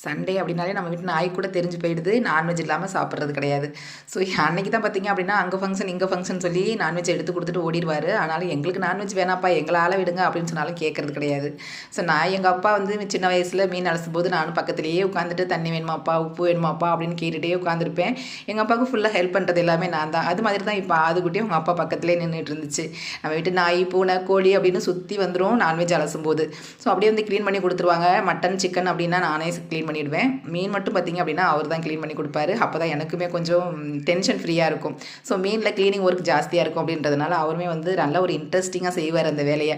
Sunday அப்படின்னாலே நம்ம வீட்டு நாய் கூட தெரிஞ்சு போயிடுது நான்வெஜ் இல்லாமல் சாப்பிட்றது கிடையாது. ஸோ அன்னைக்கு தான் பார்த்தீங்க அப்படின்னா அங்கே ஃபங்க்ஷன் இங்கே ஃபங்க்ஷன் சொல்லி நான்வெஜ் எடுத்து கொடுத்துட்டு ஓடிடுவார். ஆனாலும் எங்களுக்கு நான்வெஜ் வேணாப்பா எங்களை ஆள விடுங்க அப்படின்னு சொன்னாலும் கேட்கறது கிடையாது. ஸோ நான் எங்கள் அப்பா வந்து சின்ன வயசில் மீன் அலசும் போது நானும் பக்கத்துலேயே உட்காந்துட்டு தண்ணி வேணுமாப்பா உப்பு வேணுமாப்பா அப்படின்னு கேட்டுகிட்டே உட்காந்துருப்பேன். எங்கள் அப்பாவுக்கு ஃபுல்லாக ஹெல்ப் பண்ணுறது எல்லாமே நான் தான். அது மாதிரி தான் இப்போ ஆதுக்குட்டியும் உங்கள் அப்பா பக்கத்துலேயே நின்றுட்டு இருந்துச்சு. நம்ம வீட்டு நாய் பூனை கோழி அப்படின்னு சுற்றி வந்துடும் நான்வெஜ் அலசும் போது. ஸோ அப்படியே வந்து க்ளீன் பண்ணி கொடுத்துருவாங்க. மட்டன் சிக்கன் அப்படின்னா நானே க்ளீன் பண்ணிடுவேன். மீன் மட்டும் பார்த்திங்க அப்படின்னா அவர் தான் க்ளீன் பண்ணி கொடுப்பாரு. அப்போ தான் எனக்குமே கொஞ்சம் டென்ஷன் ஃப்ரீயாக இருக்கும். ஸோ மீனில் க்ளீனிங் ஒர்க் ஜாஸ்தியாக இருக்கும் அப்படின்றதுனால அவருமே வந்து நல்ல ஒரு இன்ட்ரெஸ்டிங்காக செய்வார் அந்த வேலையை.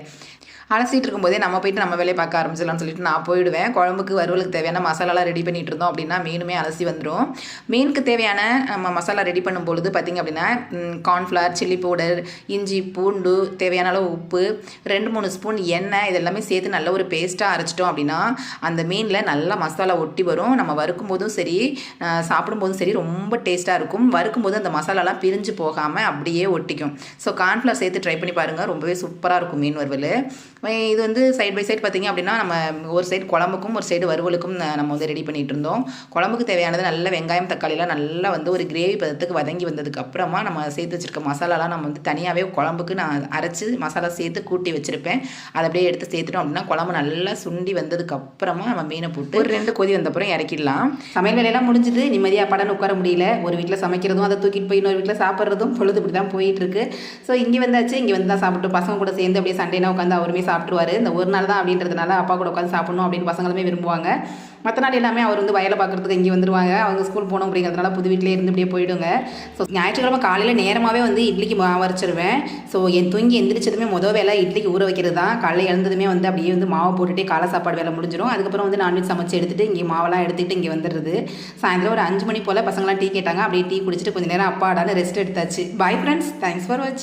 அலசிட்டு இருக்கும்போதே நம்ம போய்ட்டு நம்ம வேலையை பார்க்க ஆரம்பிச்சிடலாம்னு சொல்லிட்டு நான் போயிடுவேன். குழம்புக்கு வறுவலுக்கு தேவையான மசாலாலாம் ரெடி பண்ணிகிட்டு இருந்தோம் அப்படின்னா மீனுமே அலசி வந்துடும். மீனுக்கு தேவையான நம்ம மசாலா ரெடி பண்ணும்பொழுது பார்த்திங்க அப்படின்னா கார்ன்ஃப்ளவர், சில்லி பவுடர், இஞ்சி, பூண்டு, தேவையான அளவு உப்பு, 2-3 ஸ்பூன் எண்ணெய் இதெல்லாமே சேர்த்து நல்ல ஒரு பேஸ்ட்டாக அரைச்சிட்டோம் அப்படின்னா அந்த மீனில் நல்லா மசாலா ஒட்டி வரும். நம்ம வறுக்கும் போதும் சரி சாப்பிடும்போதும் சரி ரொம்ப டேஸ்ட்டாக இருக்கும். வறுக்கும்போது அந்த மசாலாலாம் பிரிஞ்சு போகாமல் அப்படியே ஒட்டிக்கும். ஸோ கார்ன்ஃப்ளவர் சேர்த்து ட்ரை பண்ணி பாருங்கள், ரொம்பவே சூப்பராக இருக்கும் மீன் வறுவல். இது வந்து சைட் பை சைட் பார்த்திங்க அப்படின்னா நம்ம ஒரு சைடு குழம்புக்கும் ஒரு சைடு வறுவலுக்கும் நம்ம வந்து ரெடி பண்ணிகிட்டு இருந்தோம். குழம்புக்கு தேவையானது நல்ல வெங்காயம் தக்காளிலாம் நல்லா வந்து ஒரு கிரேவி பதத்துக்கு வதங்கி வந்ததுக்கு அப்புறமா நம்ம சேர்த்து வச்சுருக்க மசாலாலாம் நம்ம வந்து தனியாகவே குழம்புக்கு நான் அரைச்சி மசாலா சேர்த்து கூட்டி வச்சுருப்பேன். அதை அப்படியே எடுத்து சேர்த்துட்டோம் அப்படின்னா குழம்பு நல்லா சுண்டி வந்ததுக்கு அப்புறமா நம்ம மீனை போட்டு ஒரு 2 கொதி வந்தப்புறம் இறக்கிடலாம். சமையல் வேலையெல்லாம் முடிஞ்சுது. நிம்மதியாக படம் உட்கார முடியல. ஒரு வீட்டில் சமைக்கிறதும் அதை தூக்கிட்டு போய் இன்னொரு வீட்டில் சாப்பிட்றதும் பொழுது இப்படி தான் போயிட்டுருக்கு. ஸோ இங்கே வந்தாச்சு. இங்கே வந்து தான் சாப்பிட்டு பசங்க கூட சேர்ந்து அப்படியே சண்டேனா உட்காந்து அவருமே சாப்பிட்டுருவாரு. இந்த ஒரு நாள் தான் அப்படின்றதுனால அப்பா கூட உட்காந்து சாப்பிடணும் அப்படின்னு பசங்களுமே விரும்புவாங்க. மற்ற நாள் எல்லாமே அவர் வந்து வயலை பார்க்குறதுக்கு இங்கே வந்துடுவாங்க. அவங்க ஸ்கூல் போகணும் அப்படிங்கிறதுனால புது வீட்டிலே இருந்து இப்படியே போயிடுங்க. ஸோ ஞாயிற்றுக்கிழமை காலையில் நேரமாகவே வந்து இட்லிக்கு மாவு அரைச்சிருவேன். ஸோ தூங்கி எந்திரிச்சதுமே மொதல் வேலை இட்லிக்கு ஊற வைக்கிறது தான். காலையில் எழுந்ததுமே வந்து அப்படியே வந்து மாவை போட்டுகிட்டே காலை சாப்பாடு வேலை முடிஞ்சிடும். அதுக்கப்புறம் வந்து நான்வெஜ் சமைச்சு எடுத்துகிட்டு இங்கே மாவெல்லாம் எடுத்துகிட்டு இங்கே வந்துடுறது. சாயந்தரம் ஒரு 5 மணி போல் பசங்களாம் டீ கேட்டாங்க. அப்படியே டீ குடிச்சிட்டு கொஞ்சம் நேரம் அப்பாடான ரெஸ்ட் எடுத்தாச்சு. பாய் ஃப்ரெண்ட்ஸ், தேங்க்ஸ் ஃபார் வாட்சிங்.